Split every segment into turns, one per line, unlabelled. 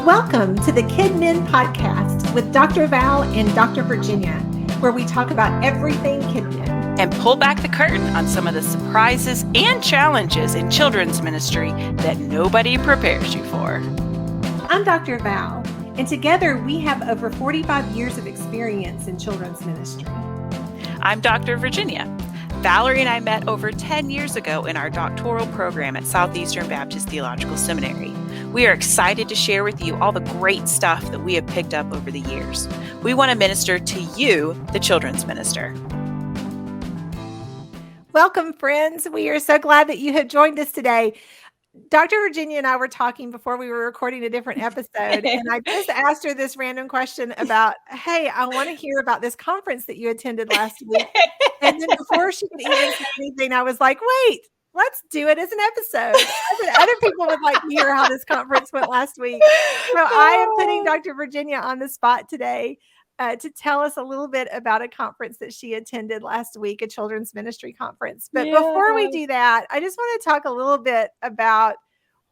Welcome to the Kid Men Podcast with Dr. Val and Dr. Virginia, where we talk about everything Kid Men.
And pull back the curtain on some of the surprises and challenges in children's ministry that nobody prepares you for.
I'm Dr. Val, and together we have over 45 years of experience in children's ministry.
I'm Dr. Virginia. Valerie and I met over 10 years ago in our doctoral program at Southeastern Baptist Theological Seminary. We are excited to share with you all the great stuff that we have picked up over the years. We want to minister to you, the children's minister.
Welcome, friends. We are so glad that you have joined us today. Dr. Virginia and I were talking before we were recording a different episode, and I just asked her this random question about, hey, I want to hear about this conference that you attended last week. And then before she could even say anything, I was like, wait, let's do it as an episode. I said, other people would like to hear how this conference went last week. So I am putting Dr. Virginia on the spot today to tell us a little bit about a conference that she attended last week, a children's ministry conference. But before we do that, I just want to talk a little bit about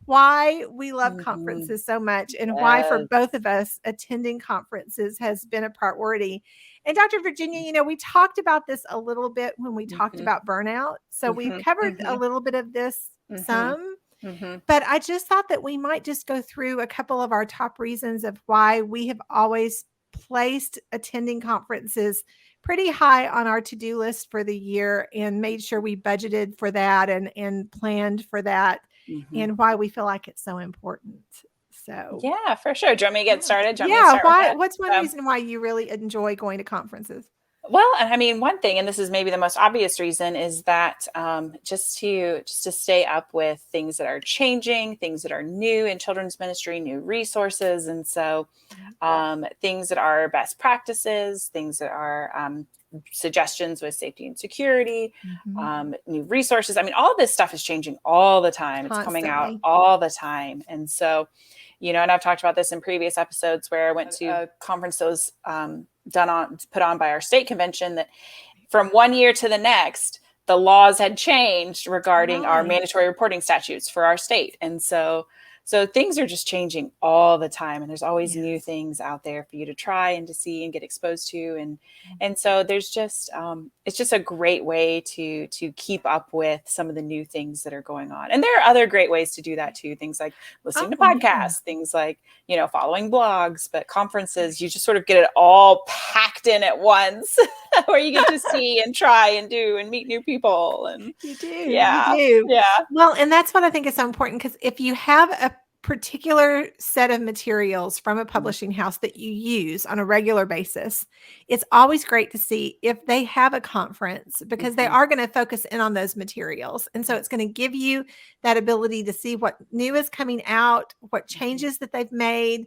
why we love conferences so much and why for both of us attending conferences has been a priority. And Dr. Virginia, we talked about this a little bit when we talked about burnout. So we've covered a little bit of this some, but I just thought that we might just go through a couple of our top reasons of why we have always placed attending conferences pretty high on our to-do list for the year and made sure we budgeted for that and planned for that and why we feel like it's so important. So
yeah, for sure. Do you want me to get started?
What's one reason why you really enjoy going to conferences?
Well, I mean, one thing, and this is maybe the most obvious reason, is that just to stay up with things that are changing, things that are new in children's ministry, new resources, and so things that are best practices, things that are suggestions with safety and security, new resources. I mean, all of this stuff is changing all the time.
Constantly.
It's coming out all the time, and so. And I've talked about this in previous episodes where I went to a conference that was put on by our state convention, that from one year to the next, the laws had changed regarding our mandatory reporting statutes for our state. And so things are just changing all the time. And there's always new things out there for you to try and to see and get exposed to. And so there's just, it's just a great way to keep up with some of the new things that are going on. And there are other great ways to do that too. Things like listening to podcasts, things like, following blogs, but conferences, you just sort of get it all packed in at once where you get to see and try and do and meet new people. And
you do.
Yeah.
Well, and that's what I think is so important, because if you have a particular set of materials from a publishing house that you use on a regular basis, it's always great to see if they have a conference, because they are going to focus in on those materials. And so it's going to give you that ability to see what new is coming out, what changes that they've made,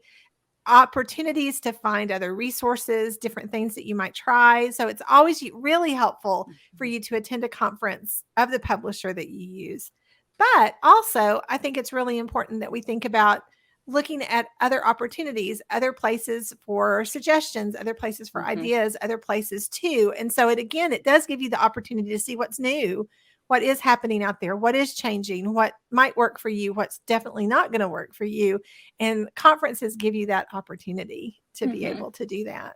opportunities to find other resources, different things that you might try. So it's always really helpful for you to attend a conference of the publisher that you use. But also, I think it's really important that we think about looking at other opportunities, other places for suggestions, other places for ideas, other places too. And so it does give you the opportunity to see what's new, what is happening out there, what is changing, what might work for you, what's definitely not going to work for you. And conferences give you that opportunity to be able to do that.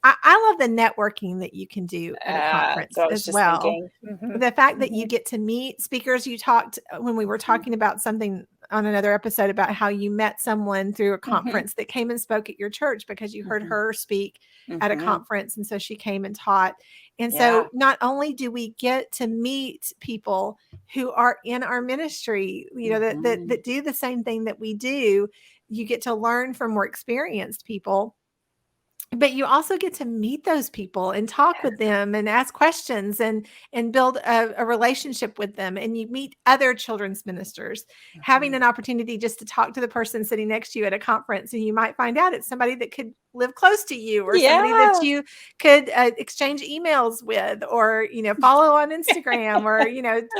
I love the networking that you can do at a conference as well. The fact that you get to meet speakers. You talked when we were talking about something on another episode about how you met someone through a conference that came and spoke at your church because you heard her speak at a conference. And so she came and taught. And so not only do we get to meet people who are in our ministry, that do the same thing that we do, you get to learn from more experienced people. But you also get to meet those people and talk with them and ask questions and build a relationship with them. And you meet other children's ministers, having an opportunity just to talk to the person sitting next to you at a conference. And you might find out it's somebody that could live close to you, or somebody that you could exchange emails with, or, follow on Instagram, or,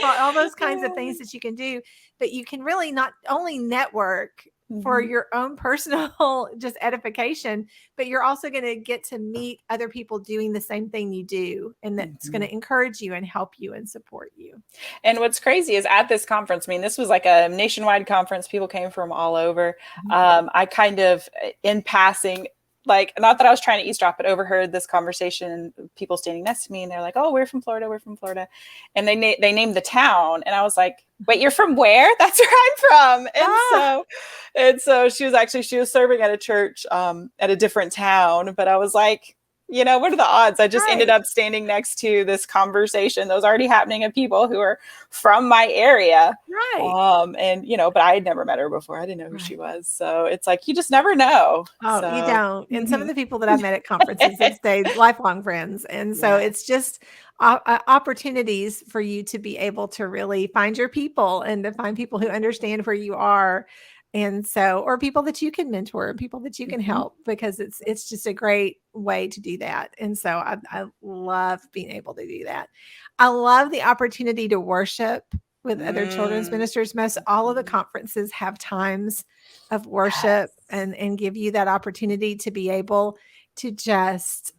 all those kinds of things that you can do. But you can really not only network, for your own personal just edification, but you're also going to get to meet other people doing the same thing you do. And that's going to encourage you and help you and support you.
And what's crazy is at this conference, I mean, this was like a nationwide conference. People came from all over. I kind of, in passing, like, not that I was trying to eavesdrop, but overheard this conversation, people standing next to me, and they're like, "Oh, we're from Florida. We're from Florida." And they named the town. And I was like, "Wait, you're from where?" "That's where I'm from." And so she was serving at a church at a different town. But I was like, what are the odds? I just ended up standing next to this conversation that was already happening of people who are from my area.
Right.
And, but I had never met her before. I didn't know who she was. So it's like, you just never know.
Oh, you don't. And some of the people that I've met at conferences have stayed lifelong friends. And so it's just opportunities for you to be able to really find your people and to find people who understand where you are. And so, or people that you can mentor, people that you can help, because it's just a great way to do that. And so I love being able to do that. I love the opportunity to worship with other children's ministers. Most all of the conferences have times of worship and give you that opportunity to be able to just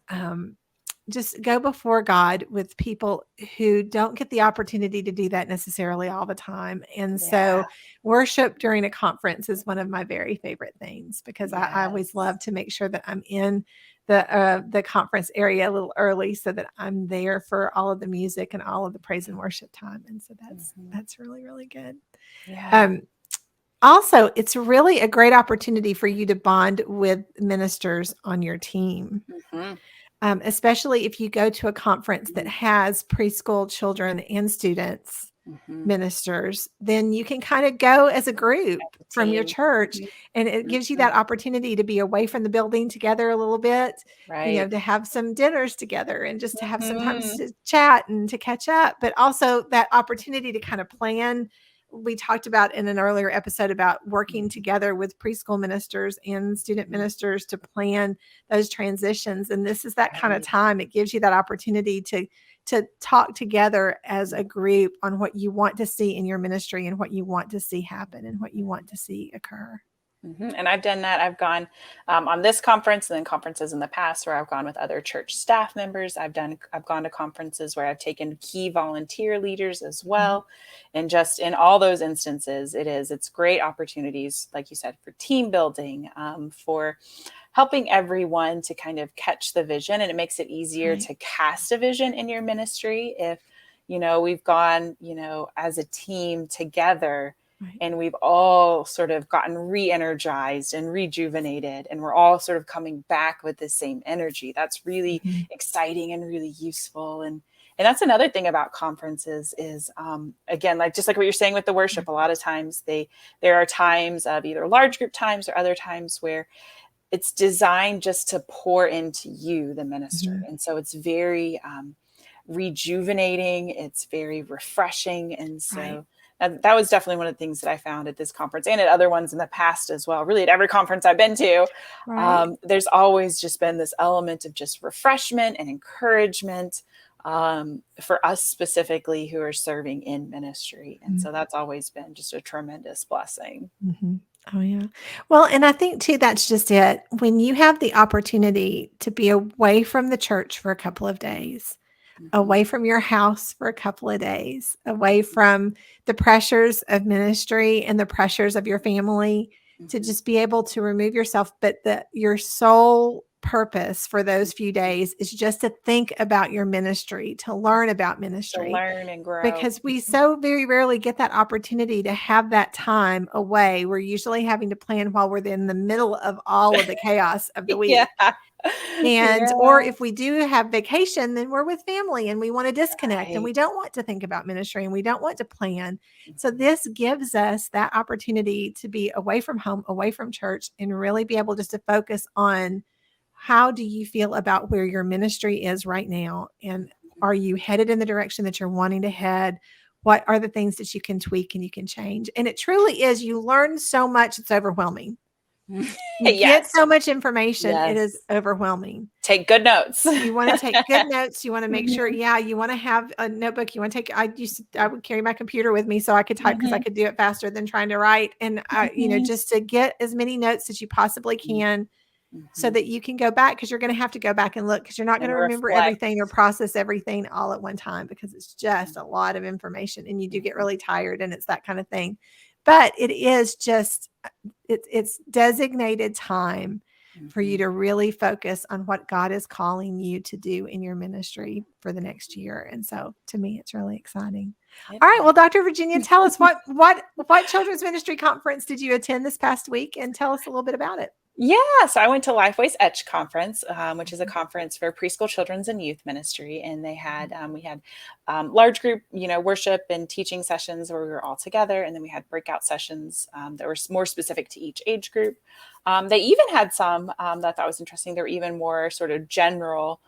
go before God with people who don't get the opportunity to do that necessarily all the time. And so worship during a conference is one of my very favorite things, because I always love to make sure that I'm in the conference area a little early so that I'm there for all of the music and all of the praise and worship time. And so that's really, really good. Also, it's really a great opportunity for you to bond with ministers on your team. Especially if you go to a conference that has preschool children and students ministers, then you can kind of go as a group from your church, and it gives you that opportunity to be away from the building together a little bit, to have some dinners together and just to have some time to chat and to catch up, but also that opportunity to kind of plan. We talked about in an earlier episode about working together with preschool ministers and student ministers to plan those transitions. And this is that kind of time. It gives you that opportunity to talk together as a group on what you want to see in your ministry and what you want to see happen and what you want to see occur.
And I've done that. I've gone on this conference and then conferences in the past where I've gone with other church staff members. I've gone to conferences where I've taken key volunteer leaders as well. And just in all those instances, it's great opportunities, like you said, for team building, for helping everyone to kind of catch the vision. And it makes it easier to cast a vision in your ministry if, we've gone, as a team together. And we've all sort of gotten re-energized and rejuvenated, and we're all sort of coming back with the same energy. That's really exciting and really useful. And that's another thing about conferences is, again, just like what you're saying with the worship, a lot of times there are times of either large group times or other times where it's designed just to pour into you, the minister. And so it's very rejuvenating. It's very refreshing. And so that was definitely one of the things that I found at this conference and at other ones in the past as well. Really, at every conference I've been to, there's always just been this element of just refreshment and encouragement for us specifically who are serving in ministry. And so that's always been just a tremendous blessing.
Oh, yeah. Well, and I think too, that's just it. When you have the opportunity to be away from the church for a couple of days, away from your house for a couple of days, away from the pressures of ministry and the pressures of your family, to just be able to remove yourself. But your sole purpose for those few days is just to think about your ministry, to learn about ministry,
to learn and grow.
Because we so very rarely get that opportunity to have that time away. We're usually having to plan while we're in the middle of all of the chaos of the week. Or if we do have vacation, then we're with family and we want to disconnect and we don't want to think about ministry and we don't want to plan. So this gives us that opportunity to be away from home, away from church, and really be able just to focus on how do you feel about where your ministry is right now? And are you headed in the direction that you're wanting to head? What are the things that you can tweak and you can change? And it truly is, you learn so much, it's overwhelming. You get so much information.
Yes.
It is overwhelming.
Take good notes.
You want to take good notes. You want to make sure, you want to have a notebook. You want to take, I would carry my computer with me so I could type because I could do it faster than trying to write. And, just to get as many notes as you possibly can so that you can go back, because you're going to have to go back and look, because you're not going to remember everything or process everything all at one time, because it's just a lot of information and you do get really tired, and it's that kind of thing. But it is just, it's designated time for you to really focus on what God is calling you to do in your ministry for the next year. And so to me, it's really exciting. All right. Well, Dr. Virginia, tell us what children's ministry conference did you attend this past week, and tell us a little bit about it.
Yeah, so I went to Lifeway's ETCH Conference, which is a conference for preschool children's and youth ministry, and they had we had large group, worship and teaching sessions where we were all together, and then we had breakout sessions that were more specific to each age group. They even had some that I thought was interesting. They were even more sort of general,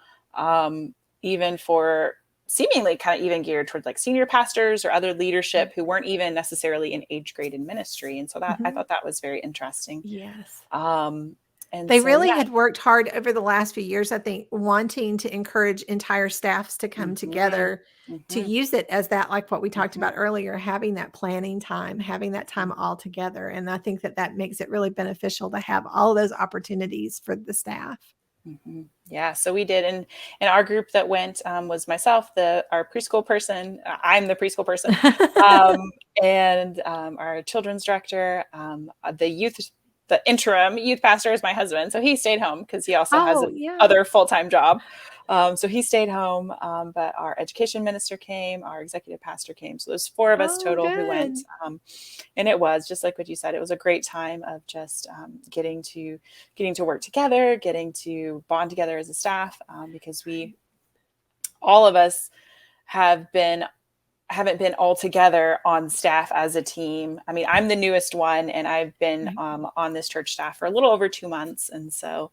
even for seemingly kind of even geared towards like senior pastors or other leadership who weren't even necessarily in age grade in ministry. And so that I thought that was very interesting.
Yes.
And
they really had worked hard over the last few years, I think, wanting to encourage entire staffs to come together to use it as that, like what we talked about earlier, having that planning time, having that time all together. And I think that makes it really beneficial to have all of those opportunities for the staff.
Yeah, so we did, and our group that went was myself, our preschool person. I'm the preschool person, and our children's director, the interim youth pastor is my husband, so he stayed home because he also has other full-time job. So he stayed home, but our education minister came, our executive pastor came. So there's 4 of us total who went. And it was just like what you said, it was a great time of just getting to work together, getting to bond together as a staff, because all of us haven't been all together on staff as a team. I mean, I'm the newest one, and I've been on this church staff for a little over 2 months. And so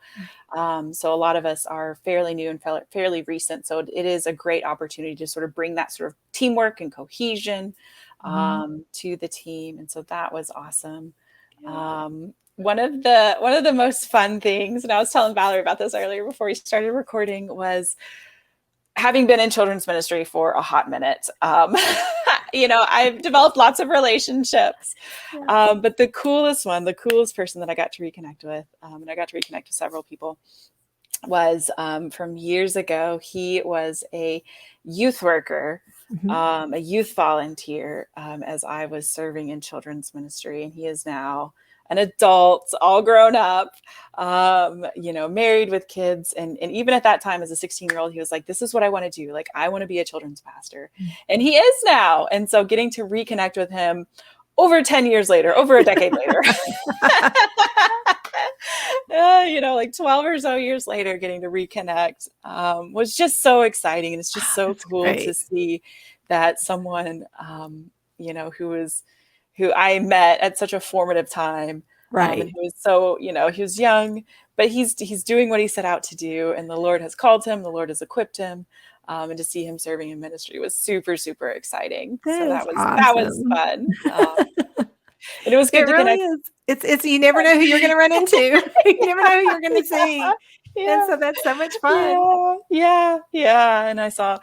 a lot of us are fairly new and fairly recent. So it is a great opportunity to sort of bring that sort of teamwork and cohesion to the team. And so that was awesome. One of the most fun things, and I was telling Valerie about this earlier before we started recording, was having been in children's ministry for a hot minute. I've developed lots of relationships, but the coolest person that I got to reconnect with, and I got to reconnect with several people, was from years ago. He was a youth worker, a youth volunteer, as I was serving in children's ministry, and he is now an adult, all grown up, married with kids. And even at that time, as a 16-year-old, he was like, this is what I want to do. Like, I want to be a children's pastor. And he is now. And so getting to reconnect with him over 10 years later, over a decade later, like 12 or so years later, getting to reconnect was just so exciting. And it's just so cool to see that someone, who I met at such a formative time. And he was so, he was young, but he's doing what he set out to do. And the Lord has called him, the Lord has equipped him. And to see him serving in ministry was super, super exciting. That was fun. And it was good to connect.
It's you never know who you're going to run into. You never know who you're going to see. And so that's so much fun.
Yeah. And I saw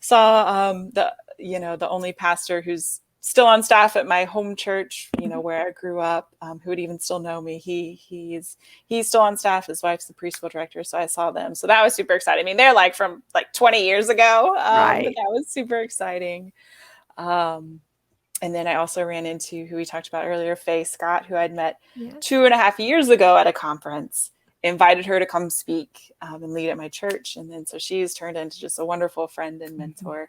the only pastor who's still on staff at my home church, where I grew up, who would even still know me. He's still on staff. His wife's the preschool director. So I saw them. So that was super exciting. I mean, they're like from like 20 years ago. But that was super exciting. And then I also ran into who we talked about earlier, Faye Scott, who I'd met 2.5 years ago at a conference, invited her to come speak and lead at my church. And then so she's turned into just a wonderful friend and mentor.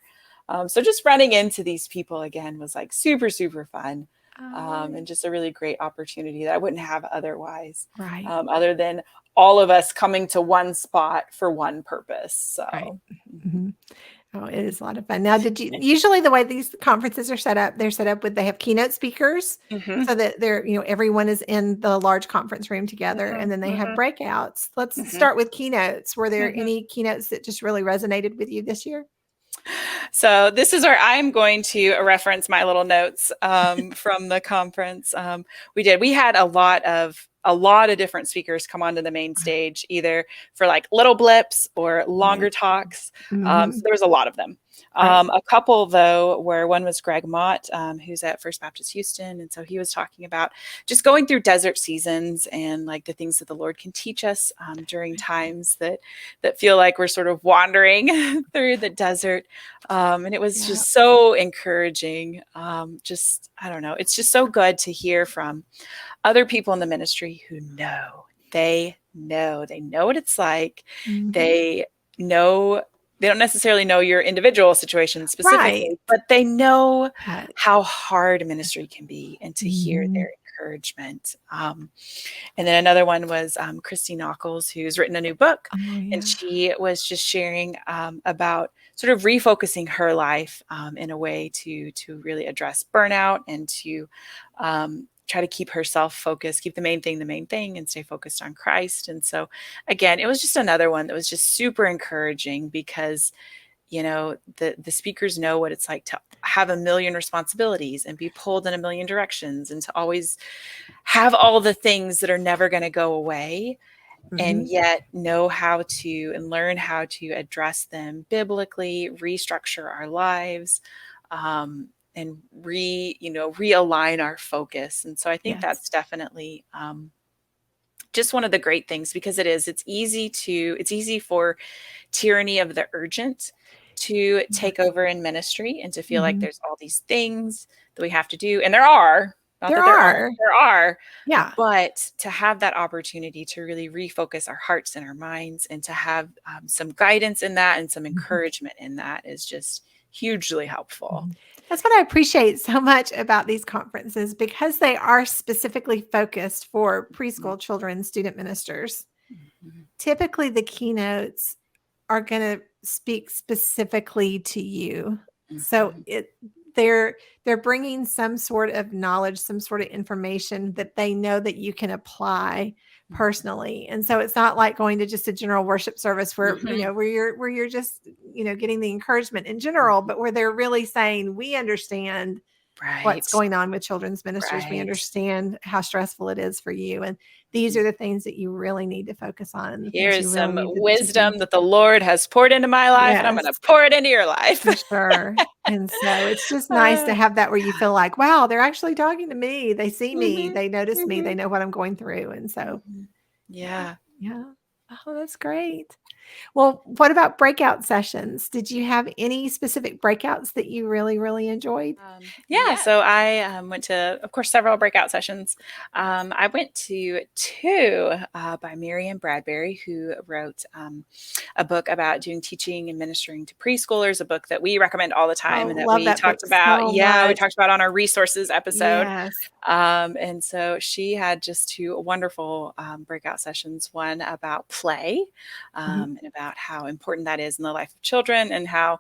So just running into these people again was like super, super fun. And just a really great opportunity that I wouldn't have otherwise, other than all of us coming to one spot for one purpose. So.
Oh, it is a lot of fun. Now, usually the way these conferences are set up, they have keynote speakers so that everyone is in the large conference room together, and then they have breakouts. Let's start with keynotes. Were there any keynotes that just really resonated with you this year?
So this is where I'm going to reference my little notes from the conference. We had a lot of a lot of different speakers come onto the main stage, either for like little blips or longer talks. So there was a lot of them. A couple, though, where one was Greg Mott, who's at First Baptist Houston. And so he was talking about just going through desert seasons and like the things that the Lord can teach us during times that feel like we're sort of wandering through the desert. And it was just so encouraging. I don't know, it's just so good to hear from other people in the ministry who they know what it's like. They know, they don't necessarily know your individual situation specifically, but they know how hard ministry can be, and to hear their encouragement. And then another one was Christy Nockels, who's written a new book, and she was just sharing about sort of refocusing her life in a way to really address burnout and to try to keep herself focused, keep the main thing, and stay focused on Christ. And so again, it was just another one that was just super encouraging, because the speakers know what it's like to have a million responsibilities and be pulled in a million directions, and to always have all the things that are never going to go away, and yet know how to and learn how to address them biblically, restructure our lives, and realign our focus. And so I think that's definitely just one of the great things, because it's easy for tyranny of the urgent to take over in ministry, and to feel like there's all these things that we have to do. And there are,
yeah.
But to have that opportunity to really refocus our hearts and our minds, and to have some guidance in that and some encouragement in that, is just hugely helpful.
That's what I appreciate so much about these conferences, because they are specifically focused for preschool children, student ministers. Typically, the keynotes are going to speak specifically to you. So they're bringing some sort of knowledge, some sort of information that they know that you can apply personally. And so it's not like going to just a general worship service where, where you're just, getting the encouragement in general, but where they're really saying, we understand what's going on with children's ministers. We understand how stressful it is for you. And these are the things that you really need to focus on.
Here's some wisdom that the Lord has poured into my life, and I'm going to pour it into your life.
For sure. And so it's just nice to have that, where you feel like, wow, they're actually talking to me. They see me. They notice me. They know what I'm going through. And so, yeah. Oh, that's great. Well, what about breakout sessions? Did you have any specific breakouts that you really, really enjoyed?
So I went to, of course, several breakout sessions. I went to two by Miriam Bradbury, who wrote a book about doing teaching and ministering to preschoolers, a book that we recommend all the time, and that we talked about. We talked about on our resources episode. And so she had just two wonderful breakout sessions, one about play, and about how important that is in the life of children, and how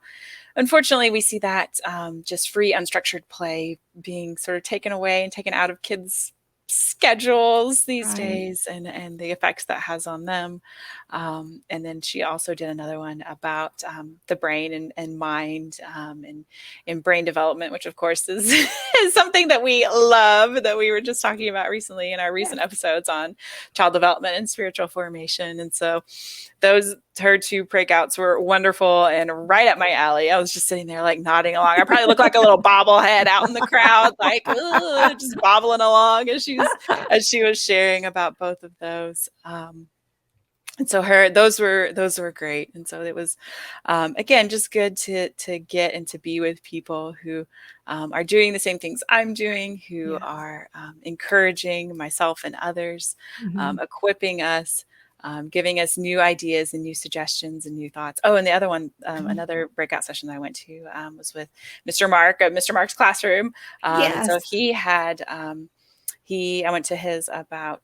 unfortunately we see that just free, unstructured play being sort of taken away and taken out of kids' schedules these days, and the effects that has on them. And then she also did another one about the brain and mind, and brain development, which of course is something that we love, that we were just talking about recently in our recent episodes on child development and spiritual formation. And so her two breakouts were wonderful and right up my alley. I was just sitting there like nodding along. I probably look like a little bobblehead out in the crowd, like just bobbling along as she was sharing about both of those. And so those were great. And so it was, again, just good to get and to be with people who are doing the same things I'm doing, who are encouraging myself and others, equipping us, giving us new ideas and new suggestions and new thoughts. Oh, and the other one, another breakout session that I went to was with Mr. Mark at Mr. Mark's classroom. And so he had, I went to his about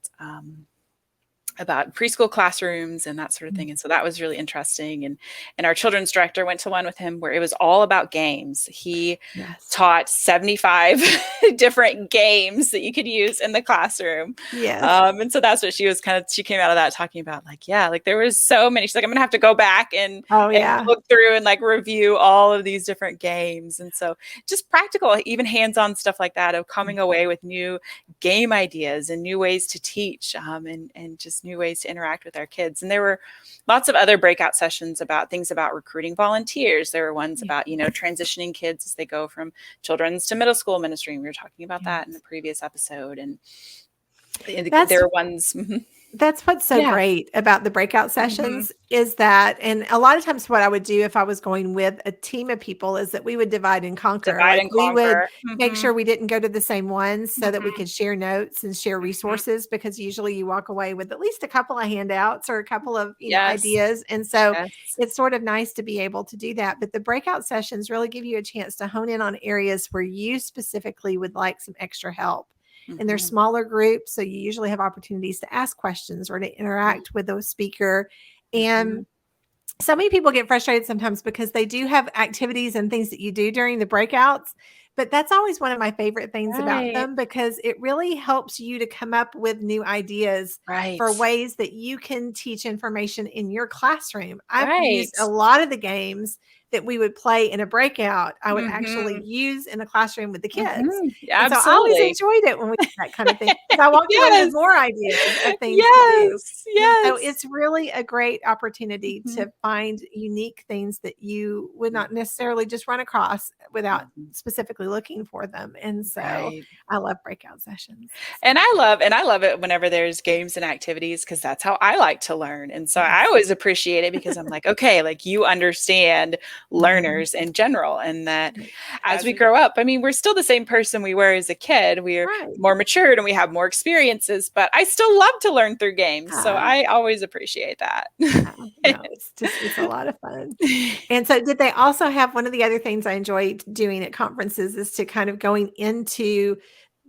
about preschool classrooms and that sort of thing. And so that was really interesting. And our children's director went to one with him where it was all about games. He taught 75 different games that you could use in the classroom.
Yes.
And so that's what she came out of that talking about, like, yeah, like there was so many. She's like, I'm going to have to go back and look through and like review all of these different games. And so just practical, even hands-on stuff like that, of coming away with new game ideas and new ways to teach, and just new ways to interact with our kids. And there were lots of other breakout sessions about things about recruiting volunteers. There were ones about, transitioning kids as they go from children's to middle school ministry. And we were talking about that in the previous episode. And there are ones.
That's what's so great about the breakout sessions is that, and a lot of times what I would do if I was going with a team of people is that we would divide and conquer. We would make sure we didn't go to the same ones so that we could share notes and share resources, because usually you walk away with at least a couple of handouts or a couple of ideas. And so it's sort of nice to be able to do that. But the breakout sessions really give you a chance to hone in on areas where you specifically would like some extra help. And they're smaller groups, so you usually have opportunities to ask questions or to interact with the speaker. And so many people get frustrated sometimes because they do have activities and things that you do during the breakouts, but that's always one of my favorite things about them, because it really helps you to come up with new ideas for ways that you can teach information in your classroom. I've used a lot of the games that we would play in a breakout, I would actually use in the classroom with the kids. And so I always enjoyed it when we did that kind of thing. I walked away with more ideas of things to do. So it's really a great opportunity to find unique things that you would not necessarily just run across without specifically looking for them. And so I love breakout sessions.
And I love it whenever there's games and activities, because that's how I like to learn. And so I always appreciate it, because I'm like, okay, like you understand learners in general, and that as we grow up, I mean, we're still the same person we were as a kid. We're more matured and we have more experiences, but I still love to learn through games. So I always appreciate that.
It's a lot of fun. And so did they also have, one of the other things I enjoy doing at conferences is to kind of going into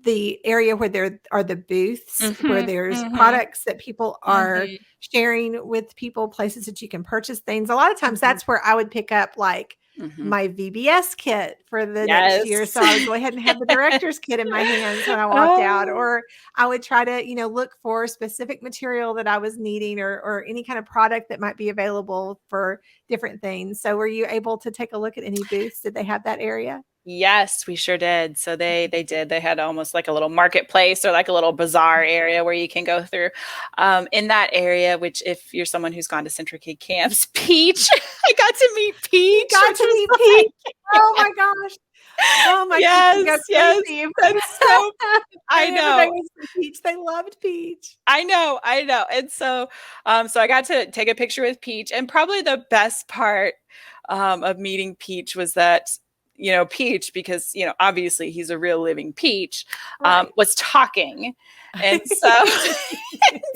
the area where there are the booths, where there's products that people are sharing with people, places that you can purchase things. A lot of times that's where I would pick up like my VBS kit for the next year. So I would go ahead and have the director's kit in my hands when I walked out, or I would try to, look for specific material that I was needing, or any kind of product that might be available for different things. So were you able to take a look at any booths? Did they have that area?
Yes, we sure did. So they did. They had almost like a little marketplace or like a little bazaar area where you can go through. In that area, which if you're someone who's gone to CentraKid camps, Peach, I got to meet Peach.
Oh my gosh. Oh my gosh.
Yes. That's so, I know.
Peach. They loved Peach.
I know. And so, so I got to take a picture with Peach, and probably the best part of meeting Peach was that, Peach, because, obviously he's a real living peach, was talking. And so,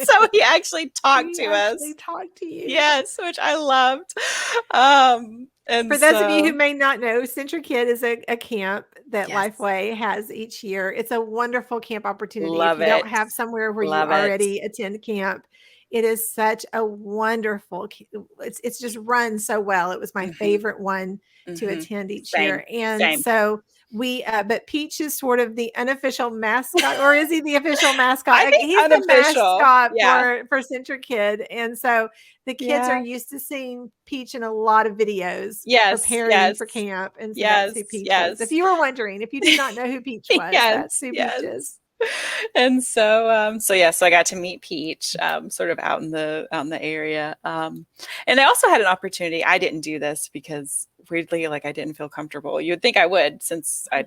so he actually talked to us.
He talked to you.
Yes, which I loved. And
for those of you who may not know, CentraKid is a camp that Lifeway has each year. It's a wonderful camp opportunity. If you don't have somewhere where you already attend camp, it is such a wonderful, it's just run so well. It was my favorite one to attend each year. And so but Peach is sort of the unofficial mascot, or is he the official mascot? He's unofficial. The mascot for CentraKid. And so the kids are used to seeing Peach in a lot of videos preparing for camp. And so that's who Peach is. If you were wondering, if you did not know who Peach was, that's who Peach is.
And so, so I got to meet Peach, sort of out in the area. And I also had an opportunity. I didn't do this because weirdly, like I didn't feel comfortable. You would think I would, since I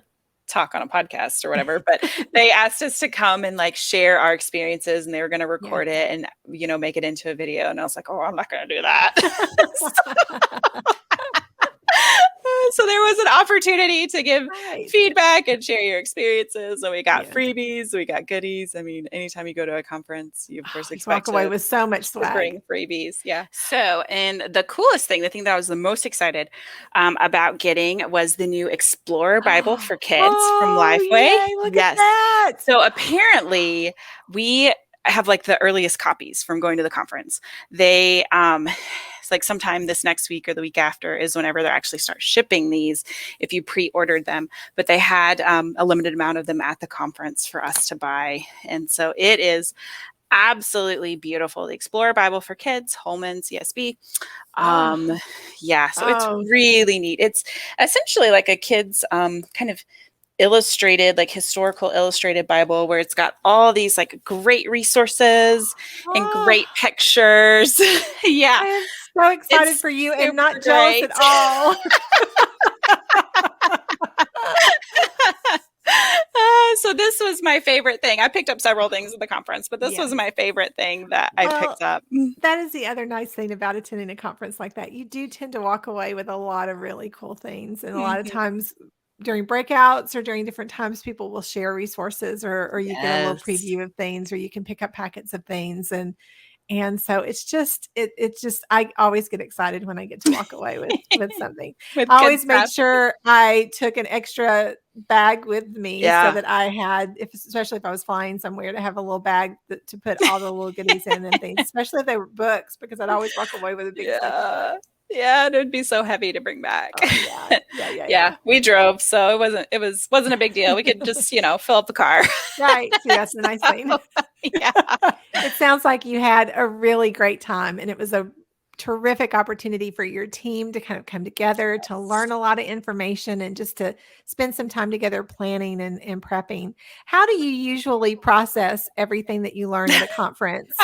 talk on a podcast or whatever, but they asked us to come and like share our experiences, and they were going to record it and, make it into a video. And I was like, oh, I'm not going to do that. So there was an opportunity to give feedback and share your experiences. And we got freebies, we got goodies. I mean, anytime you go to a conference, you of course expect
walk away with so much swag.
Bring freebies. Yeah. So, and the coolest thing, the thing that I was the most excited about getting was the new Explorer Bible for Kids from Lifeway.
Look at that.
So apparently we
have like the earliest copies from going to the conference. They, it's like sometime this next week or the week after is whenever they actually start shipping these if you pre-ordered them. But they had a limited amount of them at the conference for us to buy. And so it is absolutely beautiful. The Explorer Bible for Kids, Holman CSB. Yeah, so it's really neat. It's essentially like a kid's kind of illustrated, like historical illustrated Bible, where it's got all these like great resources and great pictures. Yeah.
I am so excited for you and not jealous at all.
So this was my favorite thing. I picked up several things at the conference, but this was my favorite thing that I picked up.
That is the other nice thing about attending a conference like that. You do tend to walk away with a lot of really cool things. And a lot of times during breakouts or during different times, people will share resources or you get a little preview of things, or you can pick up packets of things. And so it's just, I always get excited when I get to walk away with something. I always made sure I took an extra bag with me so that I had, especially if I was flying somewhere, to have a little bag to put all the little goodies in and things, especially if they were books, because I'd always walk away with a big stuff.
Yeah, it would be so heavy to bring back.
Oh,
yeah. We drove, so it wasn't a big deal. We could just, fill up the car.
Right. See, that's the nice thing.
Yeah.
It sounds like you had a really great time, and it was a terrific opportunity for your team to kind of come together to learn a lot of information and just to spend some time together planning and prepping. How do you usually process everything that you learn at a conference?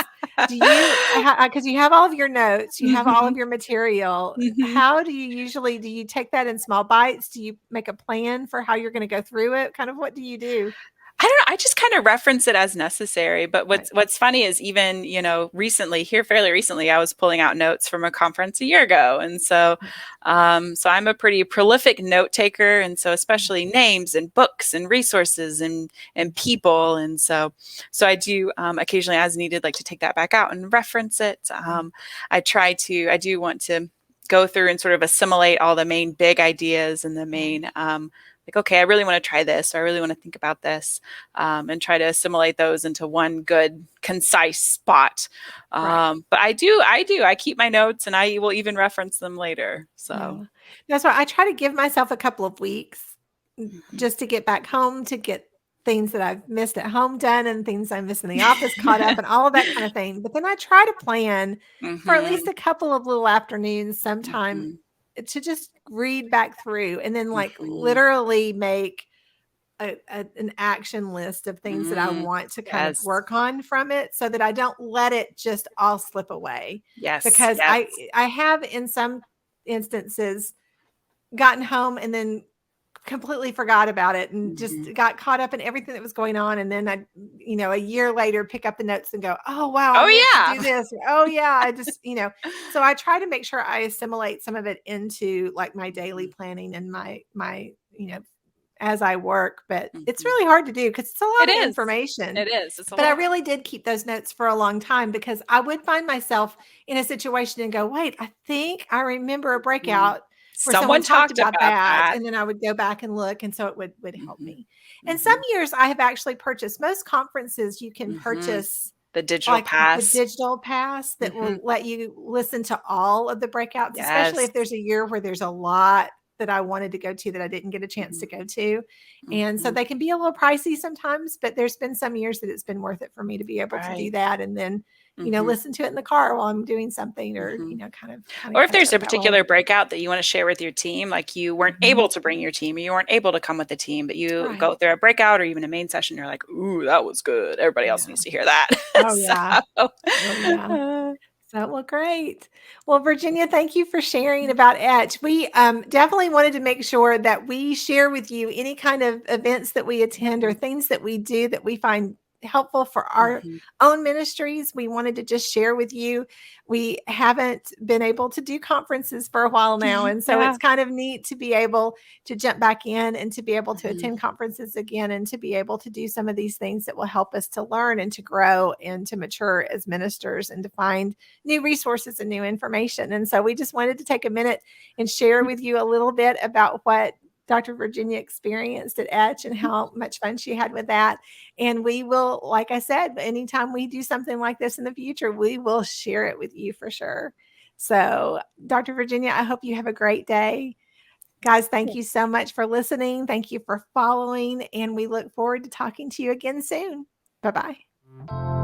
Do you, because you have all of your notes, you have all of your material. How do you take that in small bites? Do you make a plan for how you're going to go through it? Kind of what do you do?
I don't know. I just kind of reference it as necessary. But what's funny is even, fairly recently, I was pulling out notes from a conference a year ago. And so I'm a pretty prolific note taker. And so especially names and books and resources and people. And so I do occasionally as needed, like to take that back out and reference it. I do want to go through and sort of assimilate all the main big ideas and the main okay, I really want to try this, or I really want to think about this, and try to assimilate those into one good, concise spot. But I keep my notes, and I will even reference them later. So
that's why I try to give myself a couple of weeks just to get back home, to get things that I've missed at home done and things I missed in the office caught up and all of that kind of thing. But then I try to plan for at least a couple of little afternoons sometime to just read back through and then literally make an action list of things that I want to kind of work on from it, so that I don't let it just all slip away. Because I have in some instances gotten home and then completely forgot about it and just got caught up in everything that was going on. And then I, a year later, pick up the notes and go, oh, wow. I do this. Oh yeah. I just, so I try to make sure I assimilate some of it into like my daily planning and my, as I work, but it's really hard to do because it's a lot of information.
It is.
But I really did keep those notes for a long time, because I would find myself in a situation and go, wait, I think I remember a breakout where someone talked about that. And then I would go back and look. And so it would help me. And some years I have actually purchased, most conferences you can purchase
the digital pass.
The digital pass that will let you listen to all of the breakouts, especially if there's a year where there's a lot that I wanted to go to that I didn't get a chance to go to. And so they can be a little pricey sometimes, but there's been some years that it's been worth it for me to be able to do that. And then, listen to it in the car while I'm doing something, or, kind of.
Or if there's a particular breakout that you want to share with your team, like you weren't able to bring your team, or you weren't able to come with the team, but you go through a breakout or even a main session, you're like, ooh, that was good. Everybody else needs to hear that.
Oh, yeah. So, well, great. Well, Virginia, thank you for sharing about ETCH. We definitely wanted to make sure that we share with you any kind of events that we attend or things that we do that we find helpful for our own ministries. We wanted to just share with you. We haven't been able to do conferences for a while now. And so it's kind of neat to be able to jump back in and to be able to attend conferences again and to be able to do some of these things that will help us to learn and to grow and to mature as ministers and to find new resources and new information. And so we just wanted to take a minute and share with you a little bit about what Dr. Virginia experienced at ETCH and how much fun she had with that. And we will, like I said, anytime we do something like this in the future, we will share it with you for sure. So, Dr. Virginia, I hope you have a great day. Guys, thank you so much for listening. Thank you for following, and we look forward to talking to you again soon. Bye-bye.